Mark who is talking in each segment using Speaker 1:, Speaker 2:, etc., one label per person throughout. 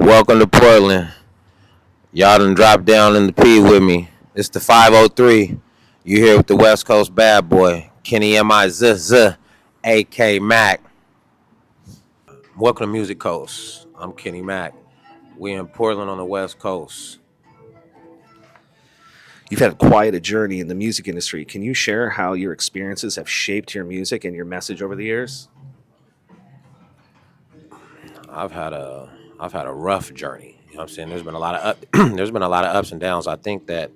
Speaker 1: Welcome to Portland. Y'all done dropped down in the P with me. It's the 503. You here with the West Coast bad boy, Kenny Millenium, a.k.a. Mack. Welcome to Music Coast. I'm Kenny Mack. We in Portland on the West Coast.
Speaker 2: You've had quite a journey in the music industry. Can you share how your experiences have shaped your music and your message over the years?
Speaker 1: I've had a I've had a rough journey. You know what I'm saying? There's been a lot of there's been a lot of ups and downs. I think that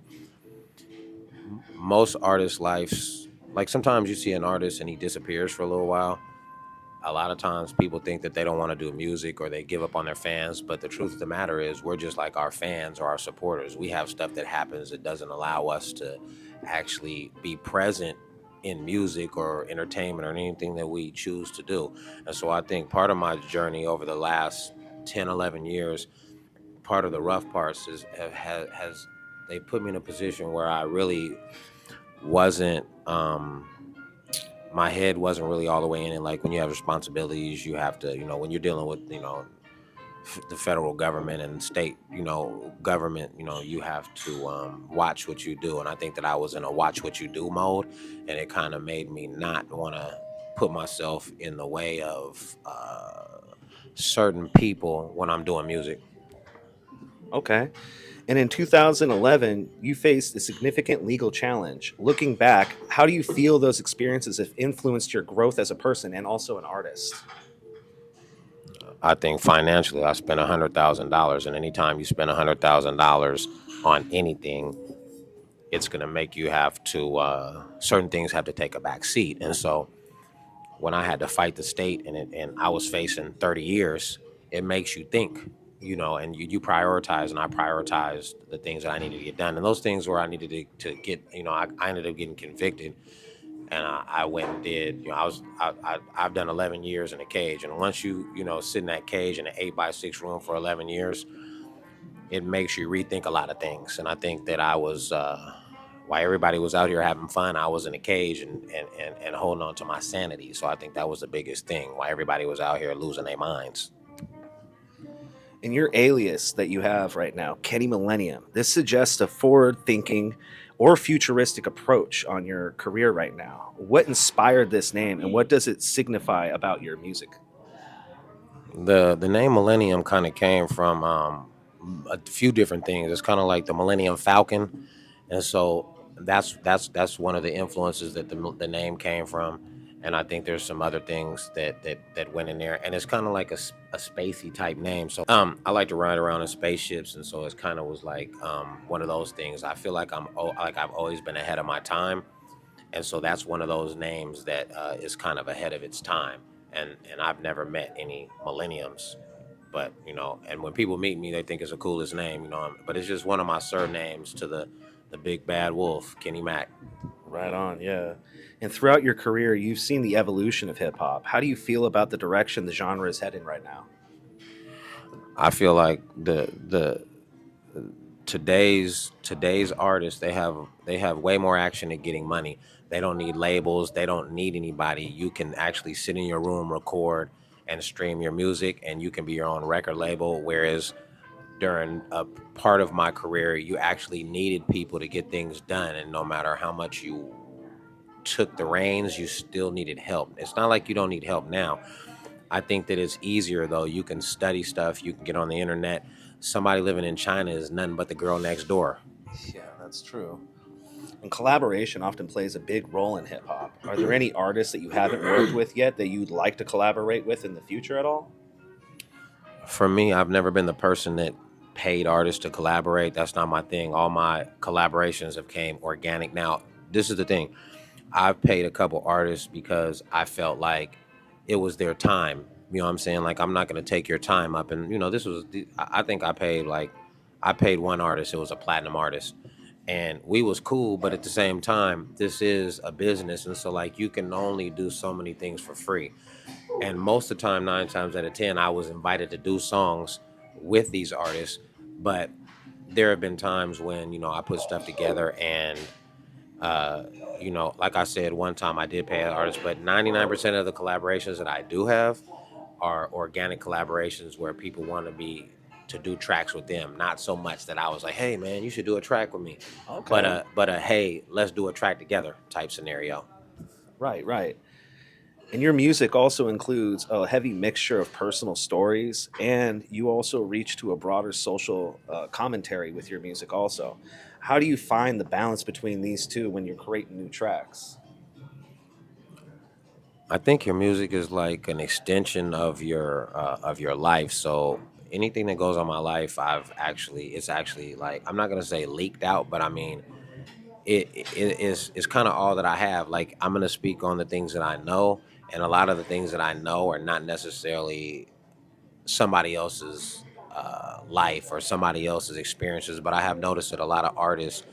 Speaker 1: most artists' lives, like sometimes you see an artist and he disappears for a little while. A lot of times people think that they don't want to do music or they give up on their fans, but the truth of the matter is we're just like our fans or our supporters. We have stuff that happens that doesn't allow us to actually be present in music or entertainment or anything that we choose to do. And so I think part of my journey over the last 10, 11 years, part of the rough parts is has they put me in a position where I really wasn't my head wasn't really all the way in it. Like when you have responsibilities, you have to, when you're dealing with, the federal government and state, government, you have to watch what you do. And I think that I was in a watch what you do mode, and it kind of made me not want to put myself in the way of certain people when I'm doing music.
Speaker 2: Okay. And in 2011, you faced a significant legal challenge. Looking back, how do you feel those experiences have influenced your growth as a person and also an artist?
Speaker 1: I think financially, I spent $100,000, and anytime you spend $100,000 on anything, it's going to make you have to certain things have to take a back seat. And so when I had to fight the state and I was facing 30 years, it makes you think, and you prioritize. And I prioritized the things that I needed to get done, and those things where I needed to get, I ended up getting convicted. And I went and did, I've done 11 years in a cage. And once you sit in that cage in an 8x6 room for 11 years, it makes you rethink a lot of things. And I think that I was, while everybody was out here having fun, I was in a cage and holding on to my sanity. So I think that was the biggest thing, why everybody was out here losing their minds.
Speaker 2: In your alias that you have right now, Kenny Millennium, this suggests a forward thinking or futuristic approach on your career right now. What inspired this name and what does it signify about your music?
Speaker 1: The name Millennium kind of came from a few different things. It's kind of like the Millennium Falcon, and so that's one of the influences that the name came from. And I think there's some other things that went in there, and it's kind of like a spacey type name. So I like to ride around in spaceships, and so it's kind of was like one of those things. I feel like like I've always been ahead of my time, and so that's one of those names that is kind of ahead of its time. And I've never met any millenniums, but and when people meet me, they think it's the coolest name, but it's just one of my surnames to the big bad wolf, Kenny Mack.
Speaker 2: Right on, yeah. And throughout your career, you've seen the evolution of hip hop. How do you feel about the direction the genre is heading right now?
Speaker 1: I feel like the today's artists, they have way more action at getting money. They don't need labels, they don't need anybody. You can actually sit in your room, record and stream your music, and you can be your own record label. Whereas during a part of my career, you actually needed people to get things done, and no matter how much you took the reins, you still needed help. It's not like you don't need help now. I think that it's easier though. You can study stuff, you can get on the internet. Somebody living in China is nothing but the girl next door.
Speaker 2: Yeah, that's true. And collaboration often plays a big role in hip hop. Are there any artists that you haven't worked with yet that you'd like to collaborate with in the future at all?
Speaker 1: For me, I've never been the person that paid artists to collaborate. That's not my thing. All my collaborations have came organic. Now, this is the thing. I've paid a couple artists because I felt like it was their time. You know what I'm saying? Like, I'm not going to take your time up. And, this was, I think I paid one artist. It was a platinum artist. And we was cool, but at the same time, this is a business. And so, like, you can only do so many things for free. And most of the time, 9 times out of 10, I was invited to do songs with these artists. But there have been times when, I put stuff together and uh, like I said, one time I did pay an artist, but 99% of the collaborations that I do have are organic collaborations where people want to do tracks with them. Not so much that I was like, hey man, you should do a track with me, but
Speaker 2: Okay.
Speaker 1: a hey, let's do a track together type scenario.
Speaker 2: Right, right. And your music also includes a heavy mixture of personal stories, and you also reach to a broader social commentary with your music. Also, how do you find the balance between these two when you're creating new tracks?
Speaker 1: I think your music is like an extension of your life. So anything that goes on my life, it's actually like I'm not gonna say leaked out, but I mean it is it's kind of all that I have. Like I'm gonna speak on the things that I know, and a lot of the things that I know are not necessarily somebody else's life or somebody else's experiences. But I have noticed that a lot of artists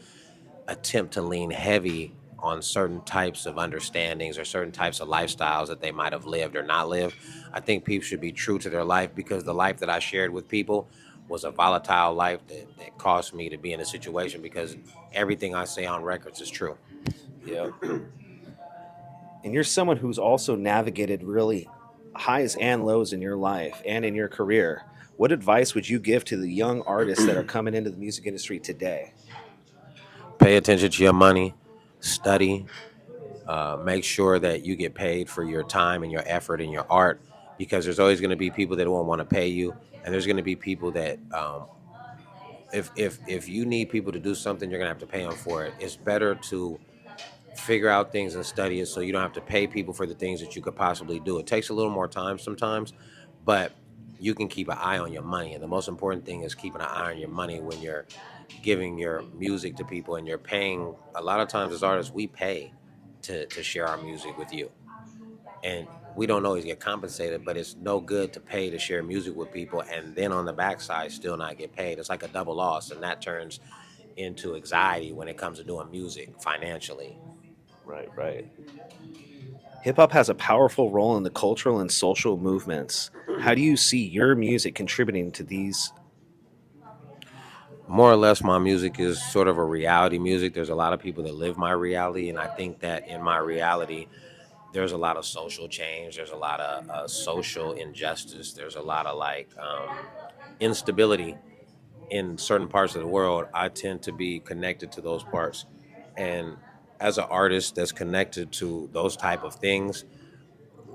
Speaker 1: attempt to lean heavy on certain types of understandings or certain types of lifestyles that they might have lived or not lived. I think people should be true to their life because the life that I shared with people was a volatile life that caused me to be in a situation because everything I say on records is true.
Speaker 2: Yep. And you're someone who's also navigated really highs and lows in your life and in your career. What advice would you give to the young artists that are coming into the music industry today?
Speaker 1: Pay attention to your money, study, make sure that you get paid for your time and your effort and your art because there's always going to be people that won't want to pay you, and there's going to be people that if you need people to do something, you're gonna have to pay them for it. It's better to figure out things and study it so you don't have to pay people for the things that you could possibly do. It takes a little more time sometimes, but you can keep an eye on your money. And the most important thing is keeping an eye on your money when you're giving your music to people and you're paying. A lot of times as artists, we pay to share our music with you, and we don't always get compensated, but it's no good to pay to share music with people and then on the backside still not get paid. It's like a double loss, and that turns into anxiety when it comes to doing music financially.
Speaker 2: Right, right. Hip hop has a powerful role in the cultural and social movements. How do you see your music contributing to these?
Speaker 1: More or less, my music is sort of a reality music. There's a lot of people that live my reality, and I think that in my reality there's a lot of social change, there's a lot of social injustice, there's a lot of like instability in certain parts of the world. I tend to be connected to those parts, and as an artist that's connected to those type of things,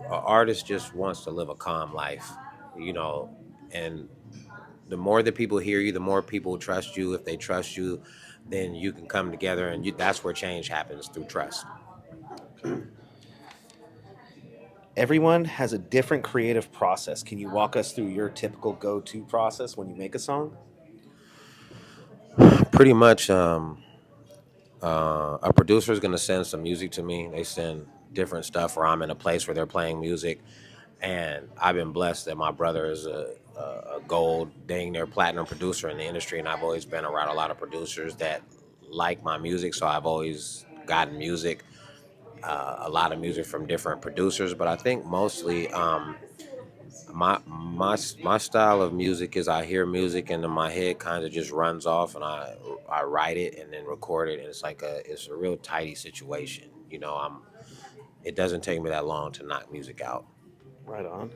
Speaker 1: an artist just wants to live a calm life, you know. And the more that people hear you, the more people trust you. If they trust you, then you can come together, and that's where change happens, through trust.
Speaker 2: Okay. Everyone has a different creative process. Can you walk us through your typical go to process when you make a song?
Speaker 1: Pretty much, a producer is going to send some music to me. They send different stuff, or I'm in a place where they're playing music. And I've been blessed that my brother is a gold, dang near platinum producer in the industry. And I've always been around a lot of producers that like my music. So I've always gotten music, a lot of music from different producers. But I think mostly my style of music is I hear music and then my head kind of just runs off, and I write it and then record it. And it's a real tidy situation. You know, it doesn't take me that long to knock music out.
Speaker 2: Right on.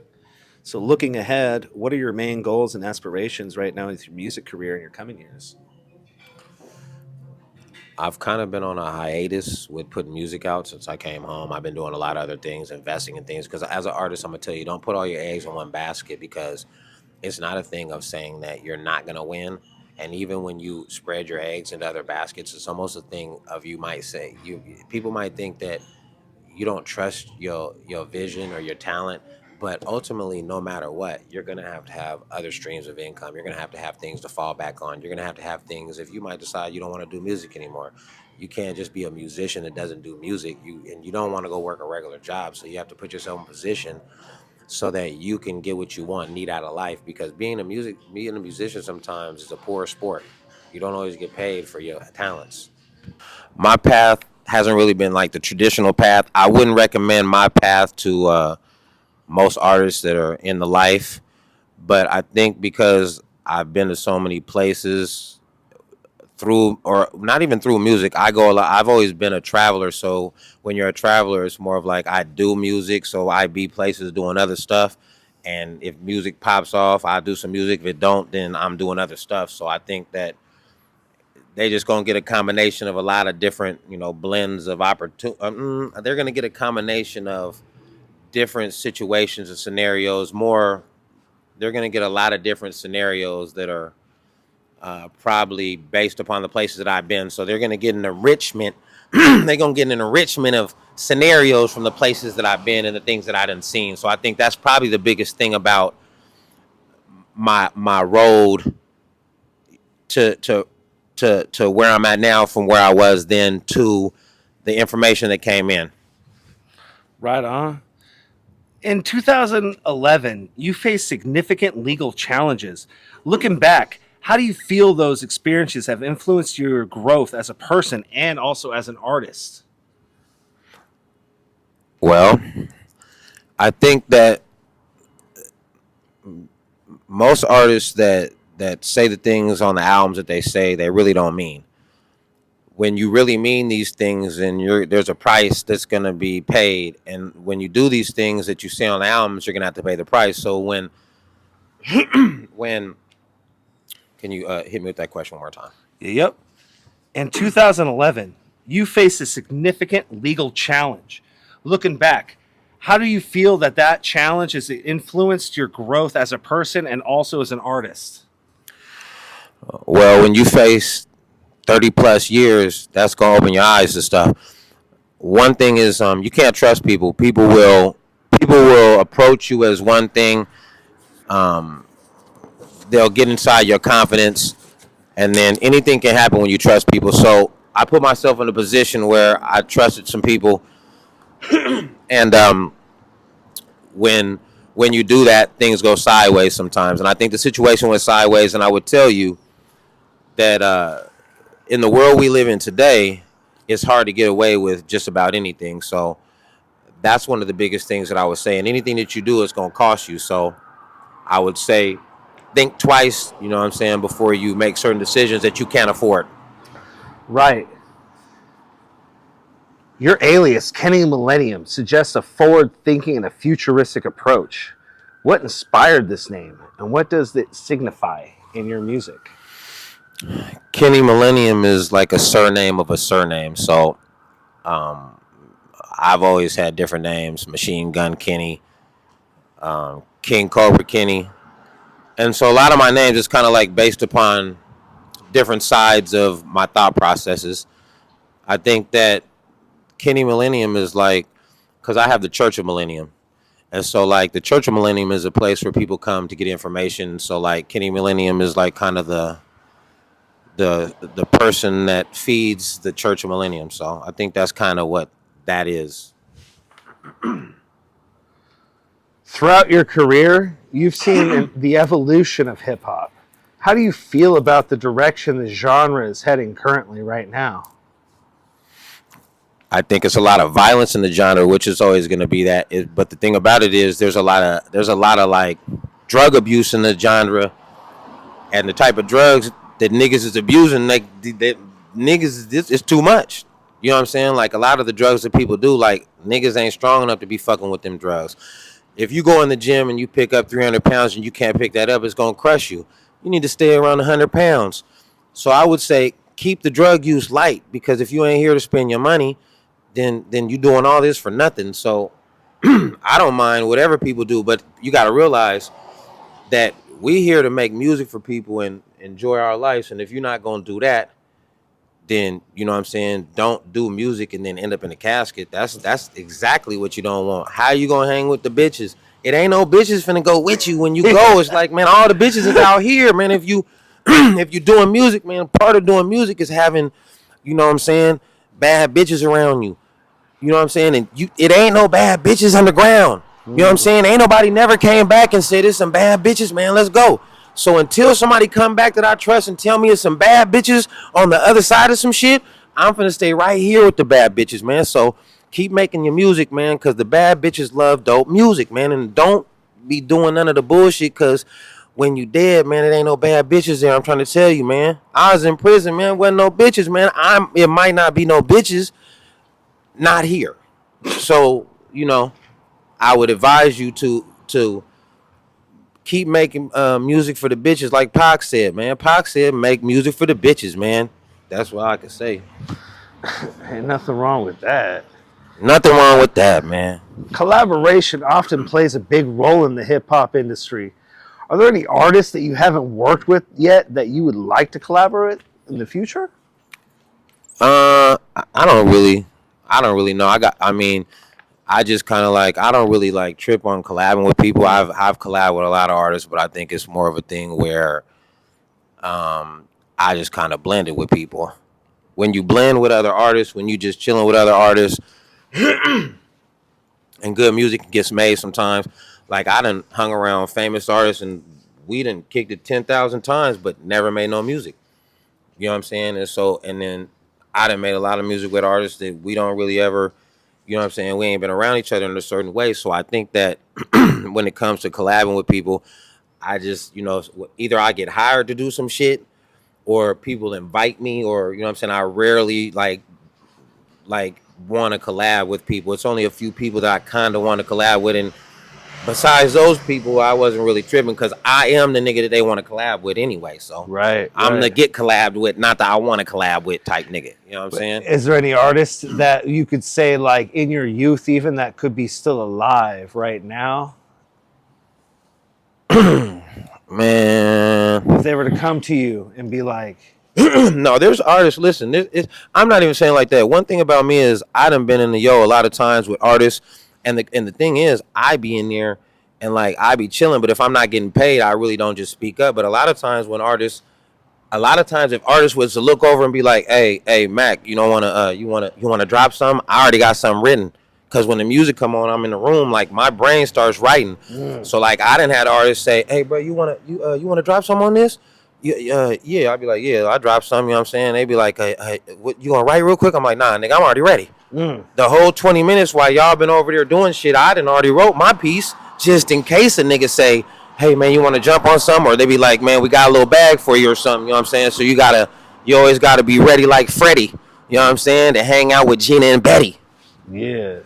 Speaker 2: So, looking ahead, what are your main goals and aspirations right now with your music career in your coming years?
Speaker 1: I've kind of been on a hiatus with putting music out since I came home. I've been doing a lot of other things, investing in things. Because as an artist, I'm gonna tell you, don't put all your eggs in one basket, because it's not a thing of saying that you're not gonna win. And even when you spread your eggs into other baskets, it's almost a thing of, you might say, you people might think that you don't trust your vision or your talent, but ultimately, no matter what, you're going to have other streams of income. You're going to have things to fall back on. You're going to have things. If you might decide you don't want to do music anymore, you can't just be a musician that doesn't do music. You don't want to go work a regular job, so you have to put yourself in position so that you can get what you want, need out of life. Because being a musician sometimes is a poor sport. You don't always get paid for your talents. My path hasn't really been like the traditional path. I wouldn't recommend my path to most artists that are in the life, but I think because I've been to so many places through, or not even through music, I go a lot. I've always been a traveler, so when you're a traveler, it's more of like I do music, so I be places doing other stuff, And if music pops off, I do some music. If it don't, then I'm doing other stuff. So I think that they just gonna get a combination of a lot of different, blends of opportunity. They're gonna get a combination of different situations and scenarios. They're gonna get a lot of different scenarios that are probably based upon the places that I've been. So they're gonna get an enrichment. They're gonna get an enrichment of scenarios from the places that I've been and the things that I done seen. So I think that's probably the biggest thing about my road to where I'm at now, from where I was then to the information that came in.
Speaker 2: Right on. In 2011, you faced significant legal challenges. Looking back, how do you feel those experiences have influenced your growth as a person and also as an artist?
Speaker 1: Well, I think that most artists that say the things on the albums that they say, they really don't mean. When you really mean these things, and there's a price that's going to be paid, and when you do these things that you say on the albums, you're going to have to pay the price. So when can you hit me with that question one more time?
Speaker 2: Yep. In 2011, you faced a significant legal challenge. Looking back, how do you feel that challenge has influenced your growth as a person and also as an artist?
Speaker 1: Well, when you face 30 plus years, that's going to open your eyes to stuff. One thing is, you can't trust people. People will approach you as one thing. They'll get inside your confidence, and then anything can happen when you trust people. So I put myself in a position where I trusted some people, and when you do that, things go sideways sometimes. And I think the situation went sideways, and I would tell you that in the world we live in today, it's hard to get away with just about anything. So that's one of the biggest things that I would say. And anything that you do is going to cost you. So I would say, think twice, you know what I'm saying, before you make certain decisions that you can't afford.
Speaker 2: Right. Your alias, Kenny Millennium, suggests a forward-thinking and a futuristic approach. What inspired this name, and what does it signify in your music?
Speaker 1: Kenny Millennium is like a surname of a surname. So I've always had different names: Machine Gun Kenny, King Cobra Kenny. And so a lot of my names is kind of like based upon different sides of my thought processes. I think that Kenny Millennium is like, because I have the Church of Millennium. And so like the Church of Millennium is a place where people come to get information. So like Kenny Millennium is like kind of the person that feeds the Church of Millennium. So I think that's kind of what that is.
Speaker 2: Throughout your career, you've seen the evolution of hip-hop. How do you feel about the direction the genre is heading currently right now?
Speaker 1: I think it's a lot of violence in the genre, which is always going to be that. But the thing about it is, there's a lot of like drug abuse in the genre, and the type of drugs that niggas is abusing, like that niggas is too much. You know what I'm saying? Like a lot of the drugs that people do, like niggas ain't strong enough to be fucking with them drugs. If you go in the gym and you pick up 300 pounds and you can't pick that up, it's going to crush you. You need to stay around 100 pounds. So I would say keep the drug use light, because if you ain't here to spend your money, then you doing all this for nothing. So I don't mind whatever people do, but you got to realize that we here to make music for people and enjoy our lives. And if you're not going to do that, then, you know what I'm saying, don't do music and then end up in a casket. That's exactly what you don't want. How you gonna hang with the bitches? It ain't no bitches finna go with you when you go. It's like, man, all the bitches is out here, man. If you if you're doing music, man, part of doing music is having, you know what I'm saying, bad bitches around you. You know what I'm saying? And it ain't no bad bitches underground. You know what I'm saying? Ain't nobody never came back and said, there's some bad bitches, man, let's go. So until somebody come back that I trust and tell me it's some bad bitches on the other side of some shit, I'm finna stay right here with the bad bitches, man. So keep making your music, man, because the bad bitches love dope music, man. And don't be doing none of the bullshit, because when you dead, man, it ain't no bad bitches there. I'm trying to tell you, man. I was in prison, man. Wasn't no bitches, man. It might not be no bitches, not here. So, you know, I would advise you to keep making music for the bitches, like Pac said, man. Pac said, make music for the bitches, man. That's what I can say.
Speaker 2: Ain't nothing wrong with that.
Speaker 1: Nothing wrong with that, man.
Speaker 2: Collaboration often plays a big role in the hip hop industry. Are there any artists that you haven't worked with yet that you would like to collaborate in the future?
Speaker 1: I don't really know. I mean, I just kind of like, I don't really like trip on collabing with people. I've collabed with a lot of artists, but I think it's more of a thing where, I just kind of blend it with people. When you blend with other artists, when you just chilling with other artists, and good music gets made sometimes. Like I done hung around famous artists and we done kicked it 10,000 times, but never made no music. You know what I'm saying? And so, and then I done made a lot of music with artists that we don't really ever, you know what I'm saying? We ain't been around each other in a certain way. So I think that when it comes to collabing with people, I just, either I get hired to do some shit or people invite me or, you know what I'm saying? I rarely like want to collab with people. It's only a few people that I kind of want to collab with, and besides those people, I wasn't really tripping because I am the nigga that they want to collab with anyway. So I'm the get collabed with, not that I want to collab with type nigga. You know what I'm saying?
Speaker 2: Is there any artists that you could say, like in your youth, even that could be still alive right now?
Speaker 1: Man,
Speaker 2: if they were to come to you and be like,
Speaker 1: no, there's artists. Listen, I'm not even saying like that. One thing about me is I done been in the a lot of times with artists, and the thing is I be in there and like I be chilling. But if I'm not getting paid, I really don't just speak up. But a lot of times if artists was to look over and be like, hey, Mack, you don't wanna you wanna drop something? I already got something written. Cause when the music come on, I'm in the room, like my brain starts writing. So like I done had artists say, hey, bro, you wanna drop something on this? Yeah, I'd be like, yeah, I dropped something, you know what I'm saying? They'd be like, hey, what, you gonna write real quick? I'm like, nah, nigga, I'm already ready. The whole 20 minutes while y'all been over there doing shit, I done already wrote my piece just in case a nigga say, hey, man, you want to jump on something? Or they be like, man, we got a little bag for you or something, you know what I'm saying? So you always got to be ready like Freddie, you know what I'm saying, to hang out with Gina and Betty.
Speaker 2: Yeah.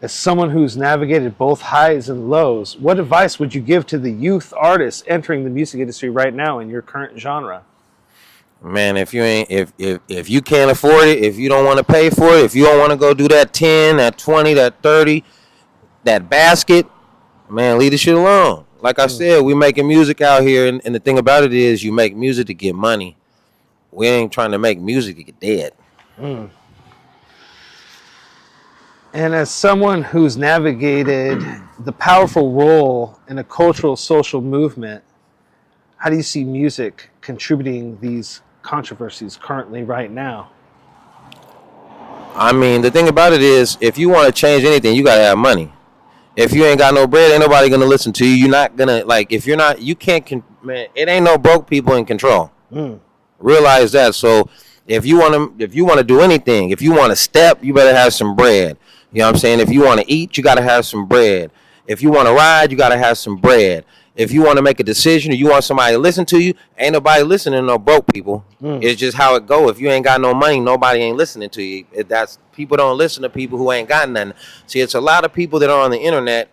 Speaker 2: As someone who's navigated both highs and lows, what advice would you give to the youth artists entering the music industry right now in your current genre?
Speaker 1: Man, if you can't afford it, if you don't want to pay for it, if you don't want to go do that 10, that 20, that 30, that basket, man, leave the shit alone. Like I said, we making music out here, and the thing about it is you make music to get money. We ain't trying to make music to get dead.
Speaker 2: And as someone who's navigated the powerful role in a cultural social movement, how do you see music contributing these controversies currently right now?
Speaker 1: I mean, the thing about it is, if you want to change anything, you gotta have money. If you ain't got no bread, ain't nobody gonna listen to you. You're not gonna if you're not, you can't. Man, it ain't no broke people in control. Realize that. So if you want to do anything, if you want to step, you better have some bread. You know what I'm saying? If you want to eat, you gotta have some bread. If you want to ride, you gotta have some bread. If you want to make a decision or you want somebody to listen to you, ain't nobody listening to no broke people. It's just how it go. If you ain't got no money, nobody ain't listening to you. That's people don't listen to people who ain't got nothing. See, it's a lot of people that are on the internet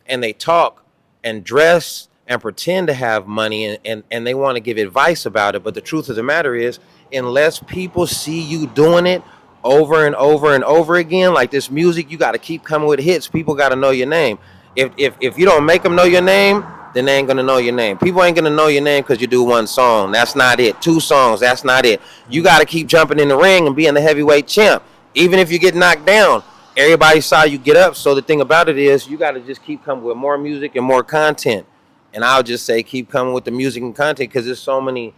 Speaker 1: and they talk and dress and pretend to have money and they want to give advice about it. But the truth of the matter is, unless people see you doing it over and over and over again, like this music, you got to keep coming with hits. People got to know your name. If you don't make them know your name, then they ain't gonna know your name. People ain't gonna know your name because you do one song. That's not it. 2 songs. That's not it. You got to keep jumping in the ring and being the heavyweight champ. Even if you get knocked down, everybody saw you get up. So the thing about it is, you got to just keep coming with more music and more content. And I'll just say, keep coming with the music and content because there's so many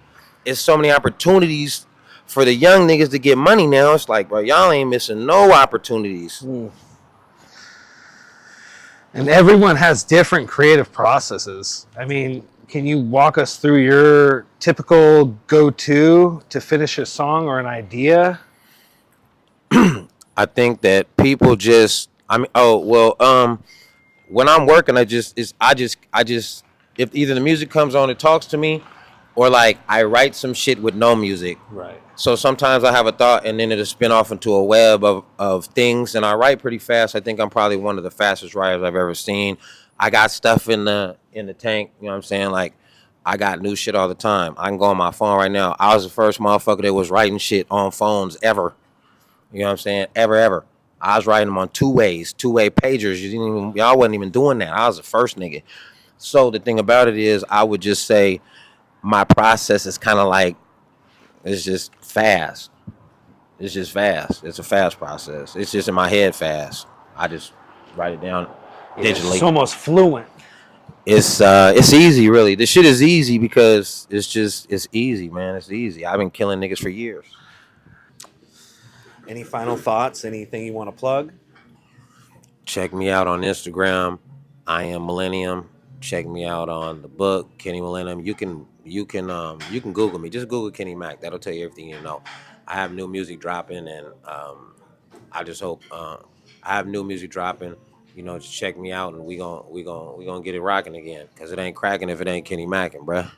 Speaker 1: opportunities for the young niggas to get money now. It's like, bro, y'all ain't missing no opportunities.
Speaker 2: And everyone has different creative processes. I mean, can you walk us through your typical go-to to finish a song or an idea?
Speaker 1: I think that people just, when I'm working, if either the music comes on, it talks to me, or like I write some shit with no music.
Speaker 2: Right.
Speaker 1: So sometimes I have a thought and then it'll spin off into a web of things, and I write pretty fast. I think I'm probably one of the fastest writers I've ever seen. I got stuff in the tank. You know what I'm saying? Like, I got new shit all the time. I can go on my phone right now. I was the first motherfucker that was writing shit on phones ever. You know what I'm saying? Ever. I was writing them on two-way pagers. Y'all wasn't even doing that. I was the first nigga. So the thing about it is, I would just say my process is kind of like, it's just fast. It's just fast. It's a fast process. It's just in my head fast. I just write it down
Speaker 2: It's
Speaker 1: digitally.
Speaker 2: almost fluent.
Speaker 1: It's easy, really. This shit is easy because it's easy, man. It's easy. I've been killing niggas for years.
Speaker 2: Any final thoughts? Anything you want to plug?
Speaker 1: Check me out on Instagram. I am Millennium. Check me out on the book, Kenny Millennium. You can Google me. Just Google Kenny Mack. That'll tell you everything you know. I have new music dropping, and I just hope I have new music dropping. You know, just check me out, and we gonna get it rocking again. Cause it ain't cracking if it ain't Kenny Mackin, bruh.